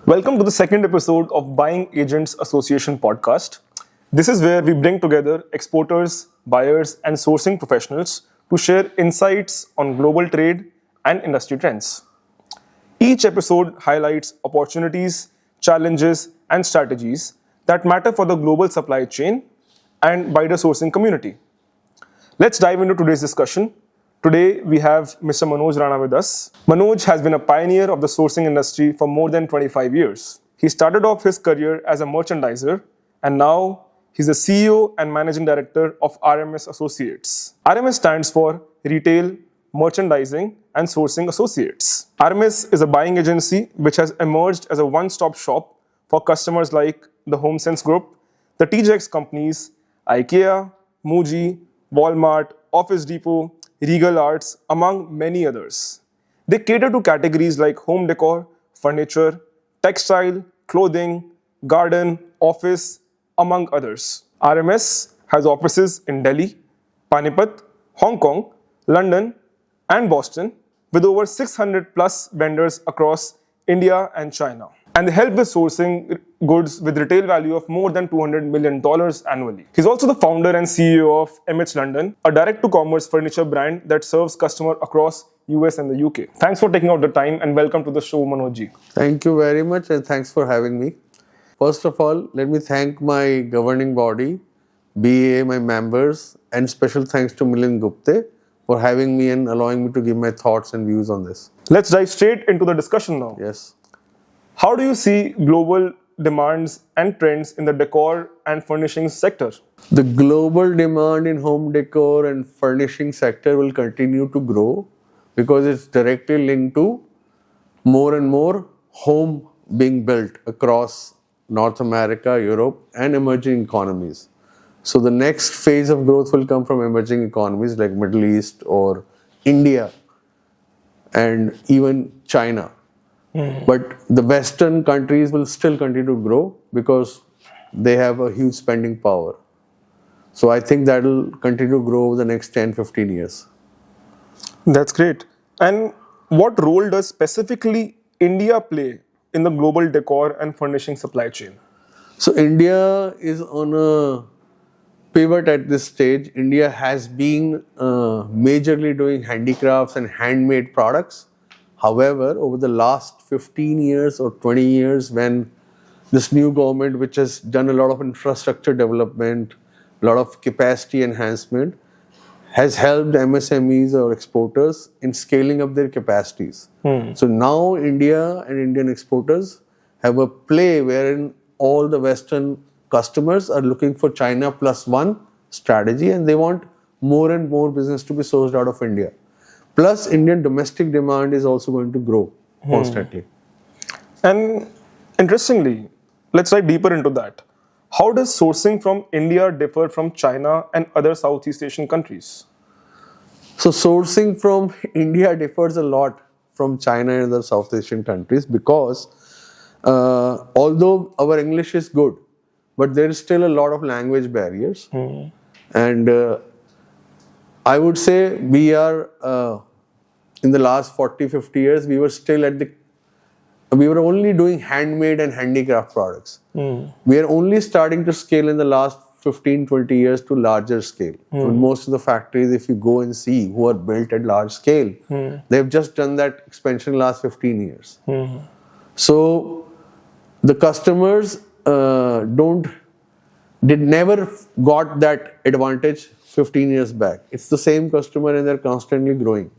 Welcome to the second episode of Buying Agents Association podcast. This is where we bring together exporters, buyers, and sourcing professionals to share insights on global trade and industry trends. Each episode highlights opportunities, challenges, and strategies that matter for the global supply chain and wider sourcing community. Let's dive into today's discussion. Today, we have Mr. Manoj Rana with us. Manoj has been a pioneer of the sourcing industry for more than 25 years. He started off his career as a merchandiser, and now he's the CEO and Managing Director of RMS Associates. RMS stands for Retail, Merchandising, and Sourcing Associates. RMS is a buying agency which has emerged as a one-stop shop for customers like the HomeSense Group, the TJX companies, IKEA, Muji, Walmart, Office Depot, Regal Arts, among many others. They cater to categories like home decor, furniture, textile, clothing, garden, office, among others. RMS has offices in Delhi, Panipat, Hong Kong, London, and Boston, with over 600 plus vendors across India and China. And they help with sourcing goods with retail value of more than $200 million annually. He's also the founder and CEO of MH London, a direct-to-commerce furniture brand that serves customers across US and the UK. Thanks for taking out the time and welcome to the show, Manoj ji. Thank you very much and thanks for having me. First of all, let me thank my governing body, BAA, my members, and special thanks to Milind Gupte for having me and allowing me to give my thoughts and views on this. Let's dive straight into the discussion now. Yes. How do you see global demands and trends in the decor and furnishings sector? The global demand in home decor and furnishing sector will continue to grow because it's directly linked to more and more home being built across North America, Europe, and emerging economies. So the next phase of growth will come from emerging economies like Middle East or India and even China. But the Western countries will still continue to grow because they have a huge spending power. So I think that will continue to grow over the next 10, 15 years. That's great. And what role does specifically India play in the global decor and furnishing supply chain? So India is on a pivot at this stage. India has been majorly doing handicrafts and handmade products. However, over the last 15 years or 20 years, when this new government, which has done a lot of infrastructure development, a lot of capacity enhancement, has helped MSMEs or exporters in scaling up their capacities. So now India and Indian exporters have a play wherein all the Western customers are looking for China plus one strategy and they want more and more business to be sourced out of India. Plus, Indian domestic demand is also going to grow constantly. And interestingly, let's dive deeper into that. How does sourcing from India differ from China and other Southeast Asian countries? So, sourcing from India differs a lot from China and other South Asian countries because although our English is good, but there is still a lot of language barriers. And I would say we are, in the last 40, 50 years, we were only doing handmade and handicraft products. We are only starting to scale in the last 15, 20 years to larger scale. Most of the factories, if you go and see, who are built at large scale, they've just done that expansion in the last 15 years. So the customers never got that advantage 15 years back. It's the same customer and they're constantly growing.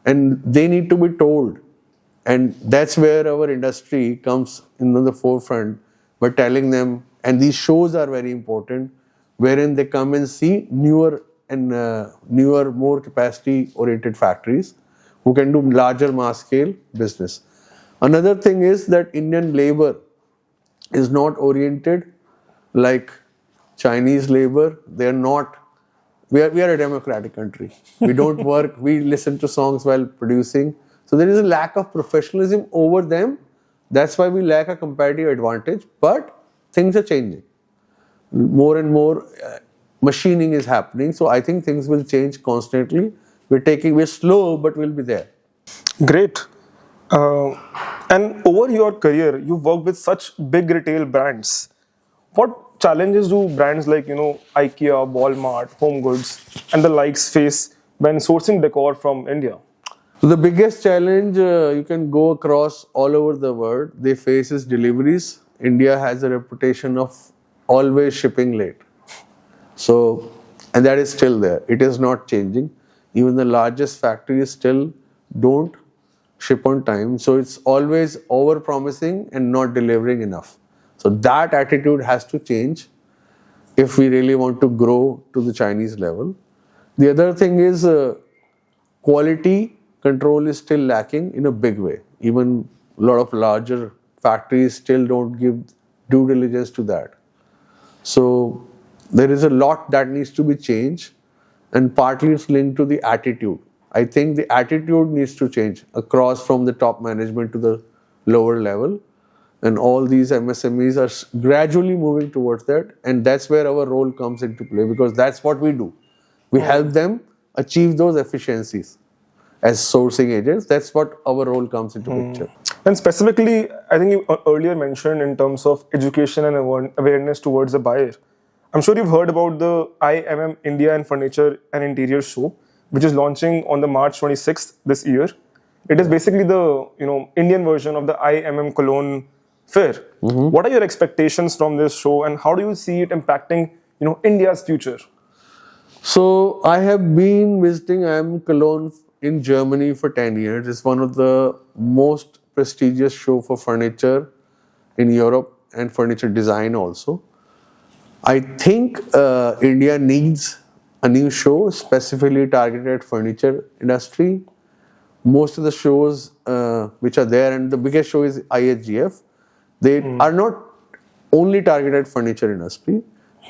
And they need to be told. And that's where our industry comes in the forefront by telling them, and these shows are very important, wherein they come and see newer, more capacity-oriented factories who can do larger mass-scale business. Another thing is that Indian labor is not oriented like Chinese labor. They're not. We are a democratic country. We don't work. We listen to songs while producing. So there is a lack of professionalism over them. That's why we lack a competitive advantage. But things are changing. More and more machining is happening. So I think things will change constantly. We're slow, but we'll be there. Great. And over your career, you've worked with such big retail brands. What challenges do brands like, IKEA, Walmart, Home Goods, and the likes face when sourcing decor from India? So the biggest challenge you can go across all over the world they face is deliveries. India has a reputation of always shipping late. So, and that is still there. It is not changing. Even the largest factories still don't ship on time. So it's always over promising and not delivering enough. So that attitude has to change if we really want to grow to the Chinese level. The other thing is quality control is still lacking in a big way. Even a lot of larger factories still don't give due diligence to that. So there is a lot that needs to be changed, and partly it's linked to the attitude. I think the attitude needs to change across from the top management to the lower level, and all these MSMEs are gradually moving towards that, and that's where our role comes into play, because that's what we do. We help them achieve those efficiencies as sourcing agents. That's what our role comes into picture. And specifically, I think you earlier mentioned in terms of education and awareness towards the buyer. I'm sure you've heard about the IMM India and Furniture and Interior Show, which is launching on the March 26th this year. It is basically the Indian version of the IMM Cologne Fair. What are your expectations from this show, and how do you see it impacting India's future? So I have been visiting IMM Cologne in Germany for 10 years. It's one of the most prestigious show for furniture in Europe and furniture design also. I think India needs a new show specifically targeted at furniture industry. Most of the shows which are there, and the biggest show is IHGF, they are not only targeted at furniture industry,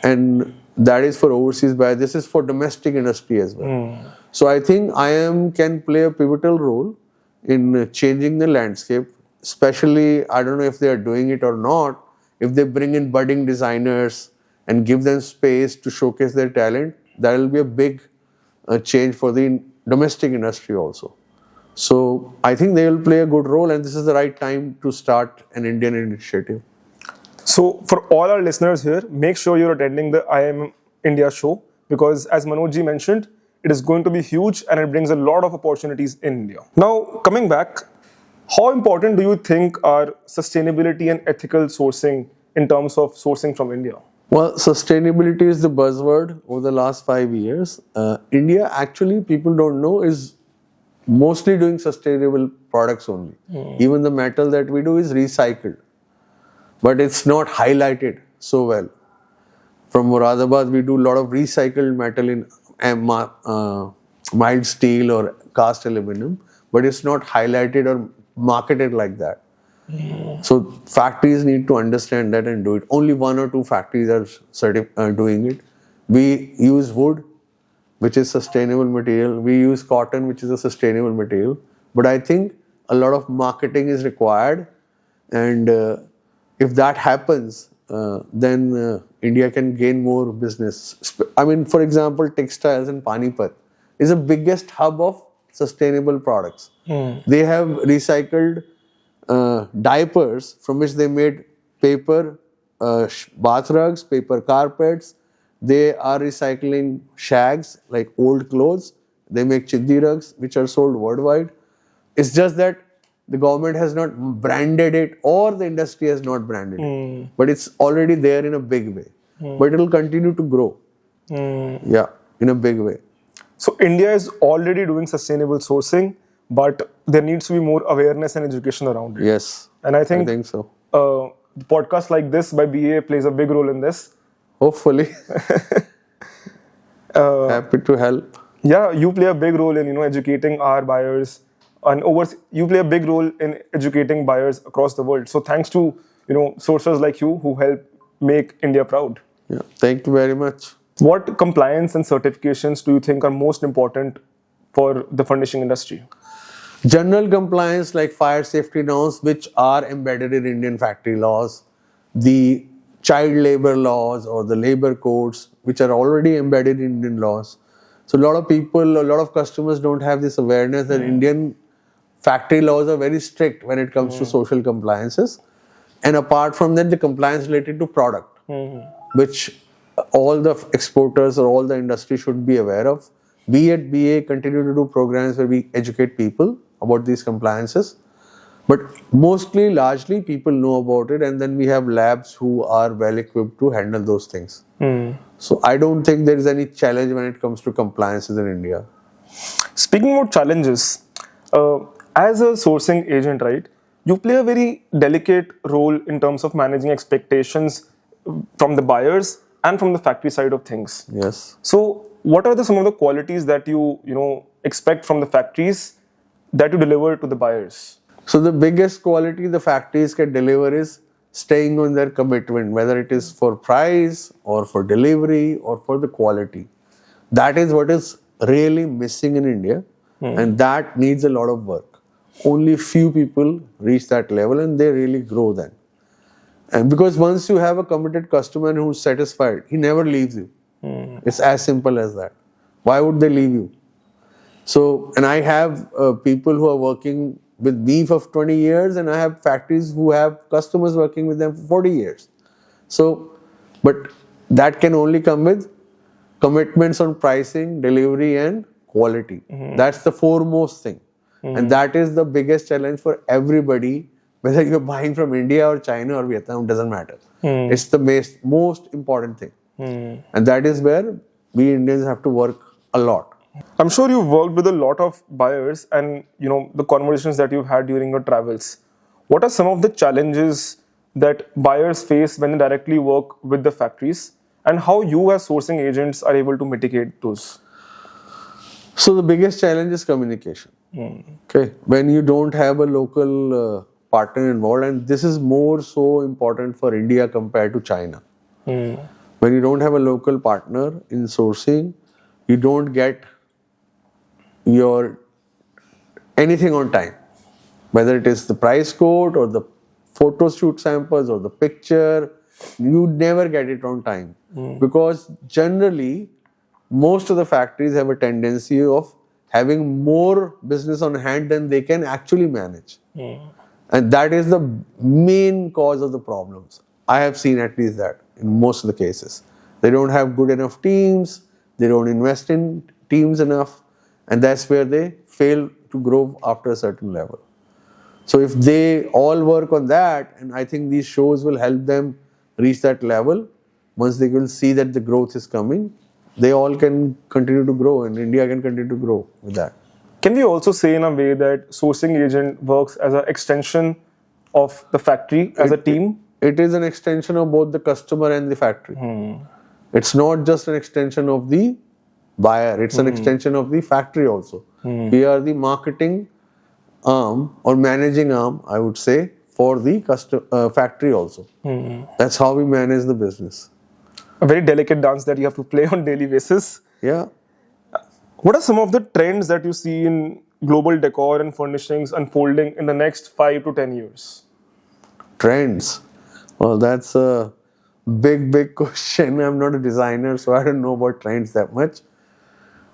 and that is for overseas buyers. This is for domestic industry as well. So I think IM can play a pivotal role in changing the landscape, especially, I don't know if they are doing it or not, if they bring in budding designers and give them space to showcase their talent, that will be a big change for the domestic industry also. So I think they will play a good role, and this is the right time to start an Indian initiative. So for all our listeners here, make sure you're attending the IM India show, because as Manoj ji mentioned, it is going to be huge and it brings a lot of opportunities in India. Now, coming back, how important do you think are sustainability and ethical sourcing in terms of sourcing from India? Well, sustainability is the buzzword over the last 5 years. India, actually, people don't know, is mostly doing sustainable products only. Even the metal that we do is recycled, but it's not highlighted so well. From Moradabad, we do a lot of recycled metal in mild steel or cast aluminum, but it's not highlighted or marketed like that. So factories need to understand that and do it. Only 1 or 2 factories are doing it. We use wood, which is sustainable material. We use cotton, which is a sustainable material. But I think a lot of marketing is required, and if that happens, then India can gain more business. I mean, for example, textiles in Panipat is the biggest hub of sustainable products. They have recycled diapers from which they made paper bath rugs, paper carpets. They are recycling shags, like old clothes. They make chiddi rugs, which are sold worldwide. It's just that the government has not branded it, or the industry has not branded it. But it's already there in a big way. But it will continue to grow. Yeah, in a big way. So India is already doing sustainable sourcing, but there needs to be more awareness and education around it. Yes, And I think so. Podcasts like this by BAA plays a big role in this. Hopefully. Happy to help. Yeah, you play a big role in educating our buyers, and you play a big role in educating buyers across the world. So thanks to sourcers like you who help make India proud. Yeah, thank you very much. What compliance and certifications do you think are most important for the furnishing industry? General compliance like fire safety norms, which are embedded in Indian factory laws, the child labor laws or the labor codes, which are already embedded in Indian laws. So a lot of people, a lot of customers don't have this awareness that Indian factory laws are very strict when it comes to social compliances. And apart from that, the compliance related to product, which all the exporters or all the industry should be aware of. We at BA continue to do programs where we educate people about these compliances. But mostly, largely, people know about it, and then we have labs who are well equipped to handle those things. So I don't think there is any challenge when it comes to compliances in India. Speaking about challenges, as a sourcing agent, right, you play a very delicate role in terms of managing expectations from the buyers and from the factory side of things. Yes. So, what are some of the qualities that you expect from the factories that you deliver to the buyers? So the biggest quality the factories can deliver is staying on their commitment, whether it is for price or for delivery or for the quality. That is what is really missing in India, and that needs a lot of work. Only few people reach that level, and they really grow then. And because once you have a committed customer who's satisfied, he never leaves you. It's as simple as that. Why would they leave you? So, and I have people who are working with me for 20 years, and I have factories who have customers working with them for 40 years. So, but that can only come with commitments on pricing, delivery, and quality. That's the foremost thing. And that is the biggest challenge for everybody, whether you're buying from India or China or Vietnam, doesn't matter. It's the most important thing. And that is where we Indians have to work a lot. I'm sure you've worked with a lot of buyers and the conversations that you've had during your travels. What are some of the challenges that buyers face when they directly work with the factories, and how you as sourcing agents are able to mitigate those? So the biggest challenge is communication. Okay, when you don't have a local partner involved, and this is more so important for India compared to China. When you don't have a local partner in sourcing, you don't get your anything on time, whether it is the price quote or the photo shoot samples or the picture, you never get it on time. Because generally, most of the factories have a tendency of having more business on hand than they can actually manage. And that is the main cause of the problems. I have seen at least that in most of the cases. They don't have good enough teams, they don't invest in teams enough, and that's where they fail to grow after a certain level. So if they all work on that, and I think these shows will help them reach that level, once they will see that the growth is coming, they all can continue to grow, and India can continue to grow with that. Can we also say in a way that sourcing agent works as an extension of the factory as a team? It is an extension of both the customer and the factory. It's not just an extension of the buyer, it's an extension of the factory also. We are the marketing arm or managing arm, I would say, for the factory also. That's how we manage the business. A very delicate dance that you have to play on daily basis. Yeah. What are some of the trends that you see in global decor and furnishings unfolding in the next 5 to 10 years? Trends. Well, that's a big question. I'm not a designer, so I don't know about trends that much.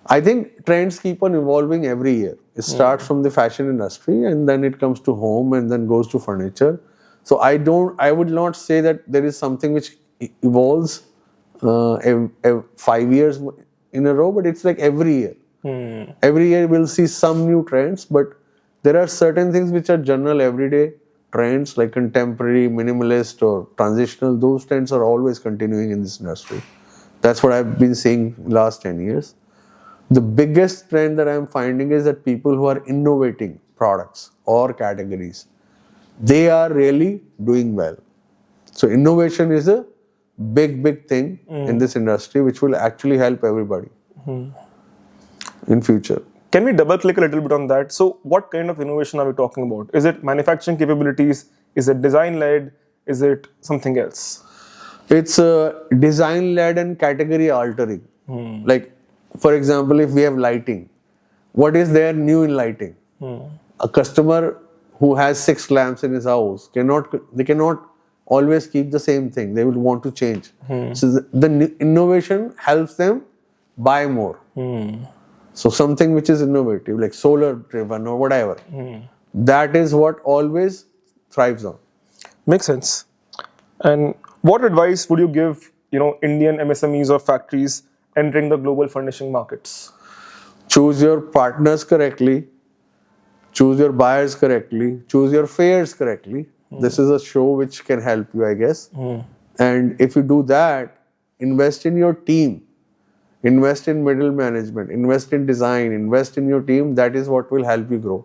I think trends keep on evolving every year. It starts from the fashion industry, and then it comes to home, and then goes to furniture. So I would not say that there is something which evolves 5 years in a row, but it's like every year. Every year we'll see some new trends, but there are certain things which are general everyday trends like contemporary, minimalist or transitional. Those trends are always continuing in this industry. That's what I've been seeing last 10 years. The biggest trend that I'm finding is that people who are innovating products or categories, they are really doing well. So innovation is a big thing in this industry, which will actually help everybody in future. Can we double click a little bit on that? So what kind of innovation are we talking about? Is it manufacturing capabilities? Is it design led? Is it something else? It's design led and category altering. Like, for example, if we have lighting, what is there new in lighting? A customer who has 6 lamps in his house cannot always keep the same thing. They will want to change. So the innovation helps them buy more. So something which is innovative, like solar driven or whatever, That is what always thrives on. Makes sense. And what advice would you give, Indian MSMEs or factories entering the global furnishing markets? Choose your partners correctly, choose your buyers correctly, choose your fairs correctly. This is a show which can help you, I guess. And if you do that, invest in your team, invest in middle management, invest in design, invest in your team. That is what will help you grow.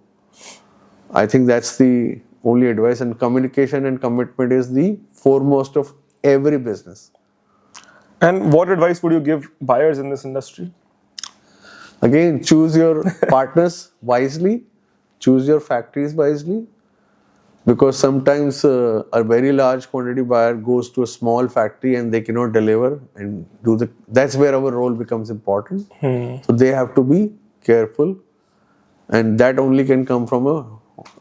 I think that's the only advice. And communication and commitment is the foremost of every business. And what advice would you give buyers in this industry? Again, choose your partners wisely, choose your factories wisely, because sometimes a very large quantity buyer goes to a small factory and they cannot deliver and that's where our role becomes important. So they have to be careful, and that only can come from a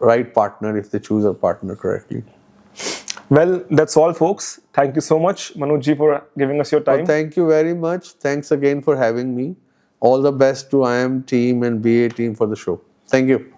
right partner if they choose a partner correctly. Well, that's all, folks. Thank you so much, Manoj ji, for giving us your time. Well, thank you very much. Thanks again for having me. All the best to IM team and BA team for the show. Thank you.